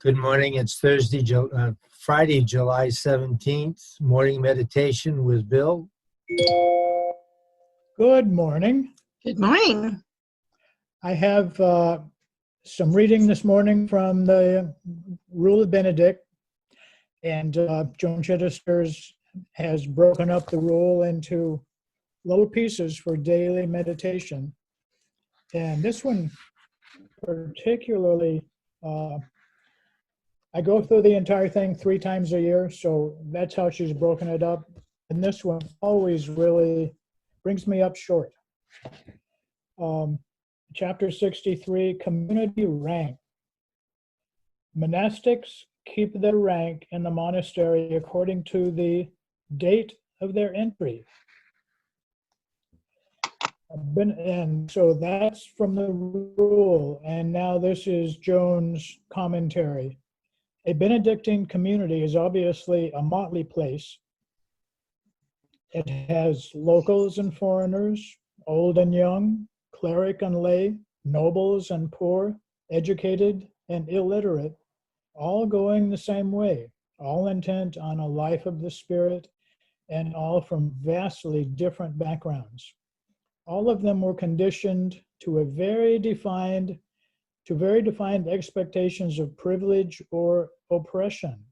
Good morning. It's Friday, July 17th, morning meditation with Bill. Good morning. Good morning. I have some reading this morning from the Rule of Benedict, and Joan Chittister has broken up the rule into little pieces for daily meditation. And this one particularly, I go through the entire thing 3 times a year, so that's how she's broken it up. And this one always really brings me up short. Chapter 63, Community Rank. Monastics keep their rank in the monastery according to the date of their entry. And so that's from the rule, and now this is Joan's commentary. A Benedictine community is obviously a motley place. It has locals and foreigners, old and young, cleric and lay, nobles and poor, educated and illiterate, all going the same way, all intent on a life of the spirit, and all from vastly different backgrounds. All of them were conditioned to very defined expectations of privilege or oppression.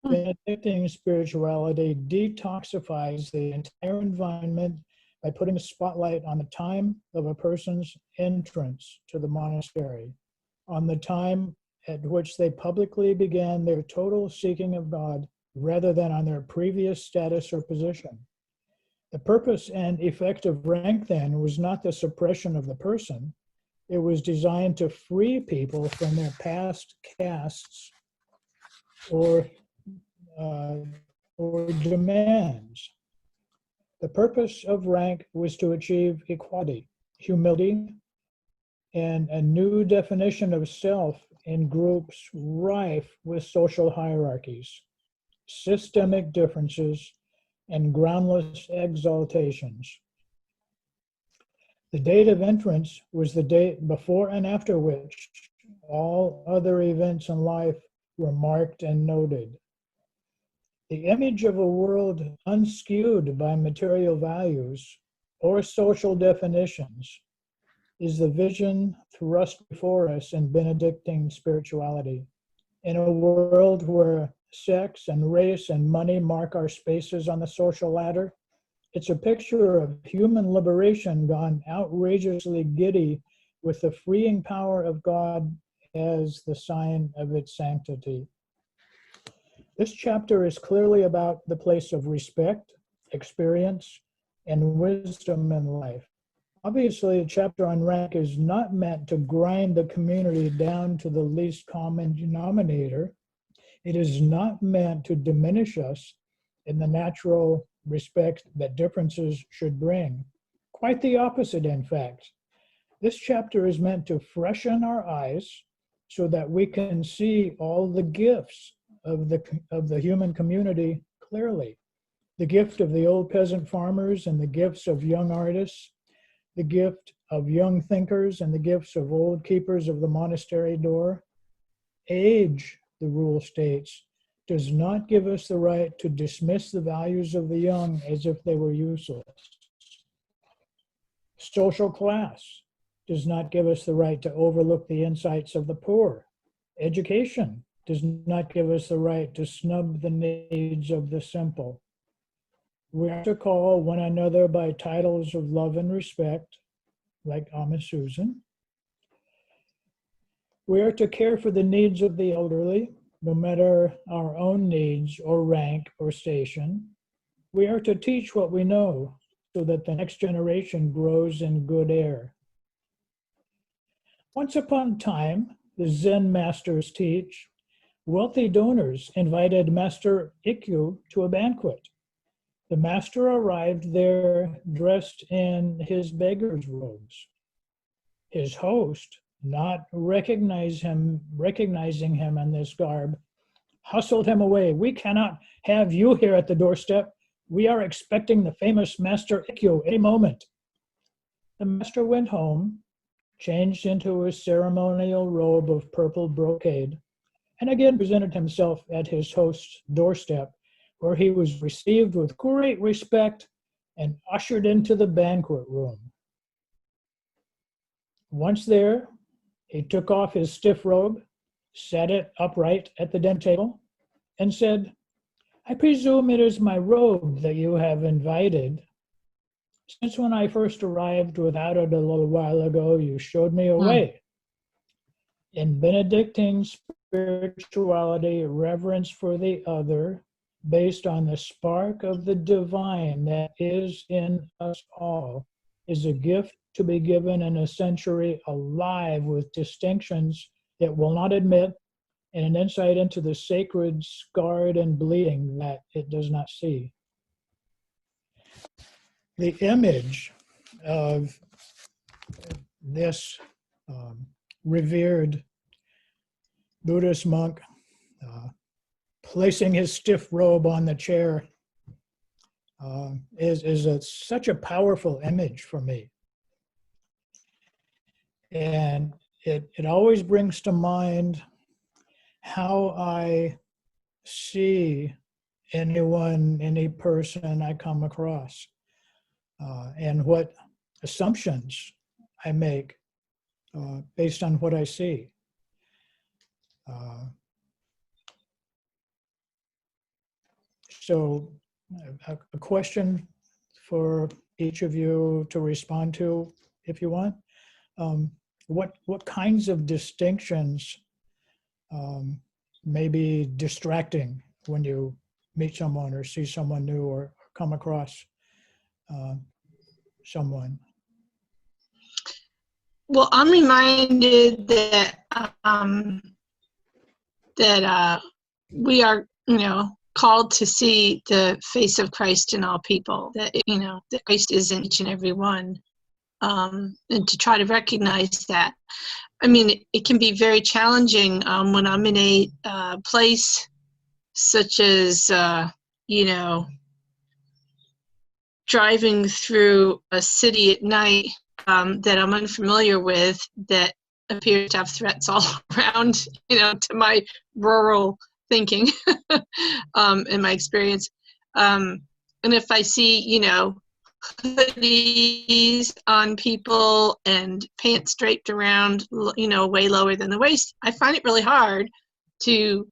Benedictine spirituality detoxifies the entire environment by putting a spotlight on the time of a person's entrance to the monastery, on the time at which they publicly began their total seeking of God, rather than on their previous status or position. The purpose and effect of rank, then, was not the suppression of the person. It was designed to free people from their past castes or demands. The purpose of rank was to achieve equality, humility, and a new definition of self in groups rife with social hierarchies, systemic differences, and groundless exaltations. The date of entrance was the date before and after which all other events in life were marked and noted. The image of a world unskewed by material values or social definitions is the vision thrust before us in Benedictine spirituality. In a world where sex and race and money mark our spaces on the social ladder, it's a picture of human liberation gone outrageously giddy with the freeing power of God as the sign of its sanctity. This chapter is clearly about the place of respect, experience, and wisdom in life. Obviously, a chapter on rank is not meant to grind the community down to the least common denominator. It is not meant to diminish us in the natural respect that differences should bring. Quite the opposite, in fact. This chapter is meant to freshen our eyes so that we can see all the gifts of the human community clearly. The gift of the old peasant farmers and the gifts of young artists, the gift of young thinkers and the gifts of old keepers of the monastery door. Age, the rule states, does not give us the right to dismiss the values of the young as if they were useless. Social class does not give us the right to overlook the insights of the poor. Education does not give us the right to snub the needs of the simple. We are to call one another by titles of love and respect, like Amma Susan. We are to care for the needs of the elderly, no matter our own needs or rank or station. We are to teach what we know so that the next generation grows in good air. Once upon a time, the Zen masters teach, wealthy donors invited Master Ikkyu to a banquet. The master arrived there dressed in his beggar's robes. His host, not recognizing him in this garb, hustled him away. "We cannot have you here at the doorstep. We are expecting the famous Master Ikkyu any moment." The master went home, changed into a ceremonial robe of purple brocade, and again presented himself at his host's doorstep, where he was received with great respect and ushered into the banquet room. Once there, he took off his stiff robe, sat it upright at the dinner table, and said, "I presume it is my robe that you have invited. Since when I first arrived without it a little while ago, you showed me a way." In Benedictine spirituality, reverence for the other, based on the spark of the divine that is in us all, is a gift to be given in a century alive with distinctions it will not admit, and an insight into the sacred, scarred, and bleeding that it does not see. The image of this revered Buddhist monk placing his stiff robe on the chair is such a powerful image for me. And it always brings to mind how I see anyone, any person I come across, and what assumptions I make based on what I see. So a question for each of you to respond to, if you want. What kinds of distinctions may be distracting when you meet someone or see someone new or come across someone? Well, I'm reminded that we are, called to see the face of Christ in all people. That that Christ is in each and every one, and to try to recognize that. I mean, it can be very challenging when I'm in a place such as driving through a city at night that I'm unfamiliar with, that appears to have threats all around, to my rural thinking in my experience. And if I see, hoodies on people and pants draped around, way lower than the waist, I find it really hard to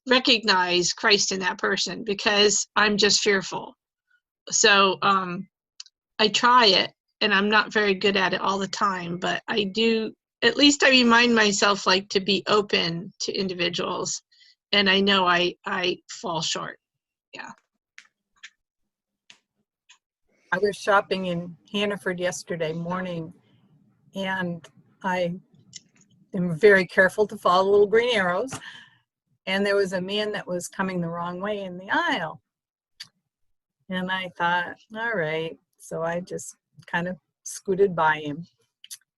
recognize Christ in that person because I'm just fearful. So I try it, and I'm not very good at it all the time, but I do, at least I remind myself to be open to individuals, and I know I fall short. Yeah. I was shopping in Hannaford yesterday morning, and I am very careful to follow little green arrows, and there was a man that was coming the wrong way in the aisle. And I thought, all right, so I just kind of scooted by him,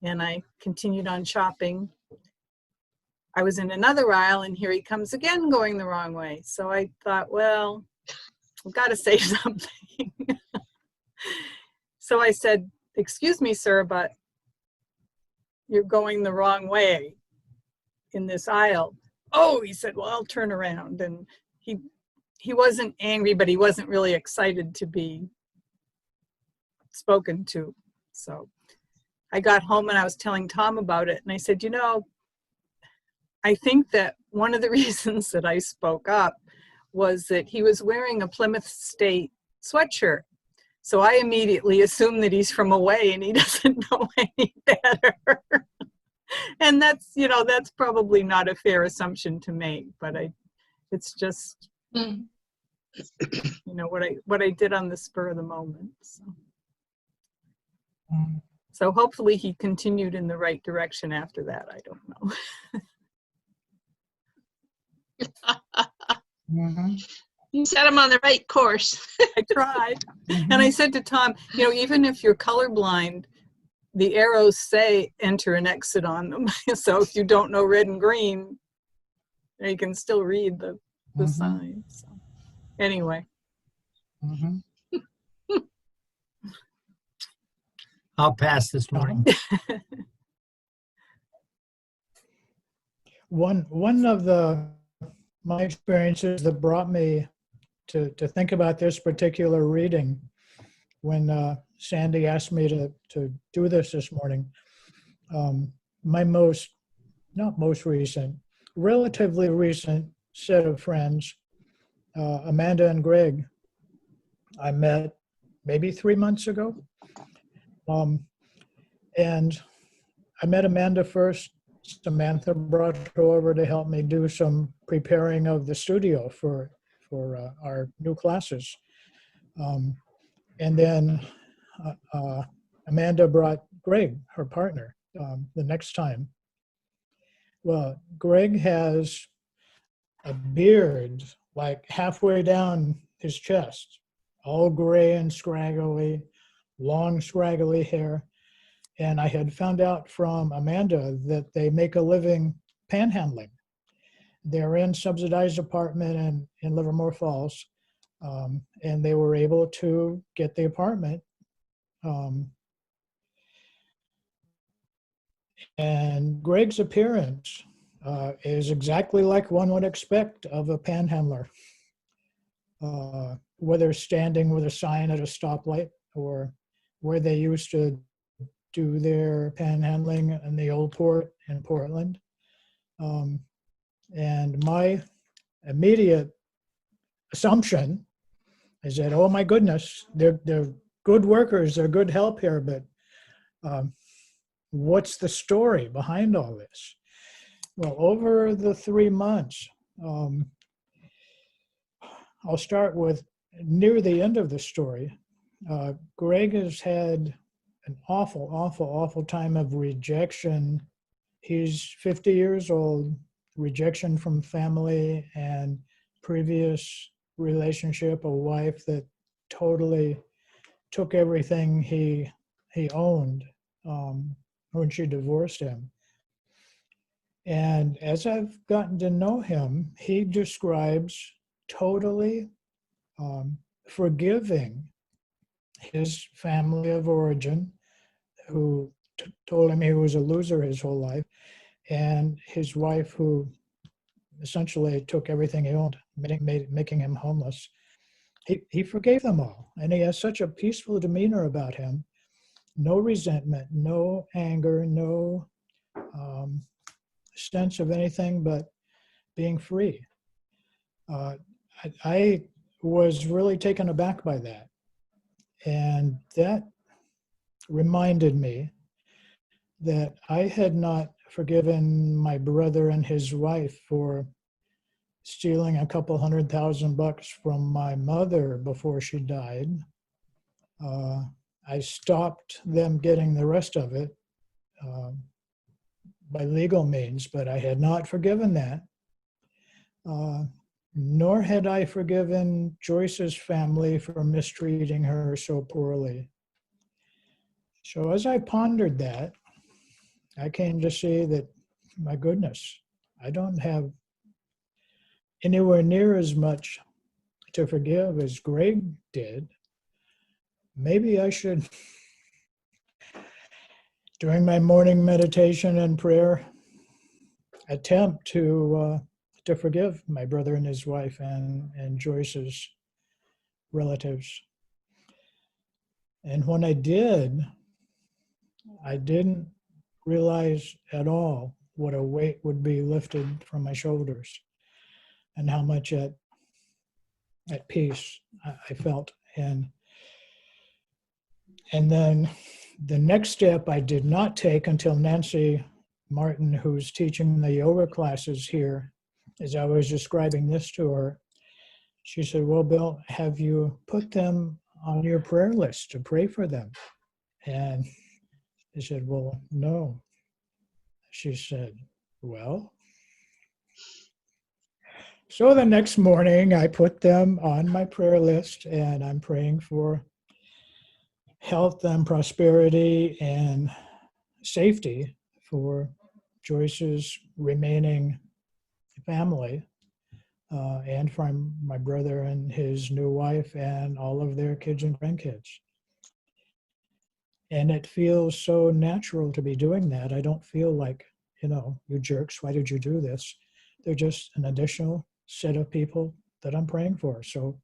and I continued on shopping. I was in another aisle, and here he comes again going the wrong way. So I thought, well, I've got to say something. So I said, "Excuse me, sir, but you're going the wrong way in this aisle." "Oh," he said, "well, I'll turn around." And he wasn't angry, but he wasn't really excited to be spoken to. So I got home and I was telling Tom about it, and I said, I think that one of the reasons that I spoke up was that he was wearing a Plymouth State sweatshirt. So I immediately assume that he's from away and he doesn't know any better. And that's probably not a fair assumption to make, but it's just, what I did on the spur of the moment. So hopefully he continued in the right direction after that. I don't know. You set him on the right course. I tried. And I said to Tom, even if you're colorblind, the arrows say enter and exit on them. So if you don't know red and green, you can still read the signs. So, anyway. I'll pass this morning. One of my experiences that brought me to think about this particular reading when Sandy asked me to do this morning. My not most recent, relatively recent set of friends, Amanda and Greg, I met maybe 3 months ago. And I met Amanda first. Samantha brought her over to help me do some preparing of the studio for our new classes. And then Amanda brought Greg, her partner, the next time. Well, Greg has a beard like halfway down his chest, all gray and scraggly, long scraggly hair. And I had found out from Amanda that they make a living panhandling. They're in subsidized apartment in Livermore Falls, and they were able to get the apartment. And Greg's appearance is exactly like one would expect of a panhandler, whether standing with a sign at a stoplight or where they used to do their panhandling in the old port in Portland. And my immediate assumption is that, oh my goodness, they're good workers, they're good help here, but what's the story behind all this? Well, over the 3 months, I'll start with near the end of the story. Greg has had an awful time of rejection. He's 50 years old, rejection from family and previous relationship, a wife that totally took everything he owned when she divorced him. And as I've gotten to know him, he describes totally forgiving his family of origin, who told him he was a loser his whole life, and his wife, who essentially took everything he owned, making him homeless. He forgave them all, and he has such a peaceful demeanor about him. No resentment, no anger, no sense of anything but being free. I was really taken aback by that. And that reminded me that I had not forgiven my brother and his wife for stealing a couple $100,000 from my mother before she died. I stopped them getting the rest of it by legal means, but I had not forgiven that. Nor had I forgiven Joyce's family for mistreating her so poorly. So as I pondered that, I came to see that, my goodness, I don't have anywhere near as much to forgive as Greg did. Maybe I should, during my morning meditation and prayer, attempt to forgive my brother and his wife and Joyce's relatives. And when I did, I didn't realize at all what a weight would be lifted from my shoulders and how much at peace I felt. And then the next step I did not take until Nancy Martin, who's teaching the yoga classes here, as I was describing this to her, she said, well, Bill, have you put them on your prayer list to pray for them? And I said, well, no. She said, well. So the next morning I put them on my prayer list, and I'm praying for health and prosperity and safety for Joyce's remaining family, and from my brother and his new wife and all of their kids and grandkids. And it feels so natural to be doing that. I don't feel like, you jerks, why did you do this? They're just an additional set of people that I'm praying for. So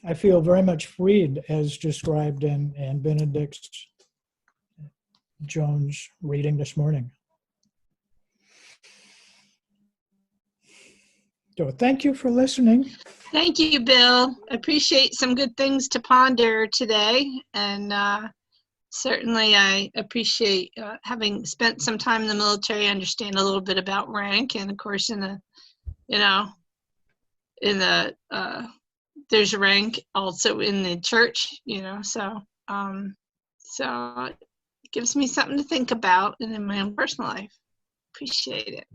I feel very much freed as described in Benedict's Joan's reading this morning. So thank you for listening. Thank you, Bill. I appreciate some good things to ponder today. And certainly I appreciate having spent some time in the military, understand a little bit about rank. And of course, there's rank also in the church, so it gives me something to think about and in my own personal life. Appreciate it.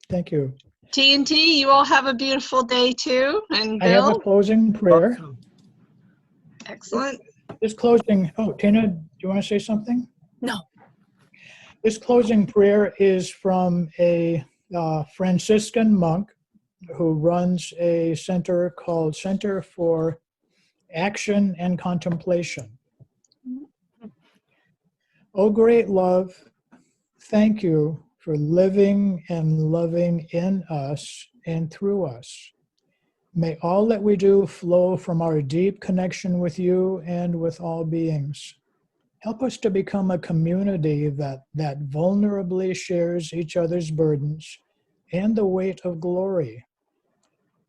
Thank you. TNT, you all have a beautiful day too. And I have a Bill, closing prayer. Awesome. excellent. This closing, Tina, do you want to say something? No. This closing prayer is from a Franciscan monk who runs a center called Center for Action and Contemplation. Oh, great love, thank you for living and loving in us and through us. May all that we do flow from our deep connection with you and with all beings. Help us to become a community that vulnerably shares each other's burdens and the weight of glory.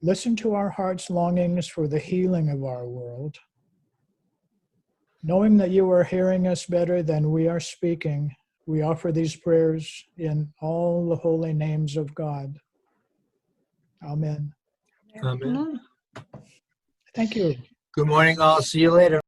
Listen to our heart's longings for the healing of our world. Knowing that you are hearing us better than we are speaking, we offer these prayers in all the holy names of God. Amen. Amen. Thank you. Good morning, all. See you later.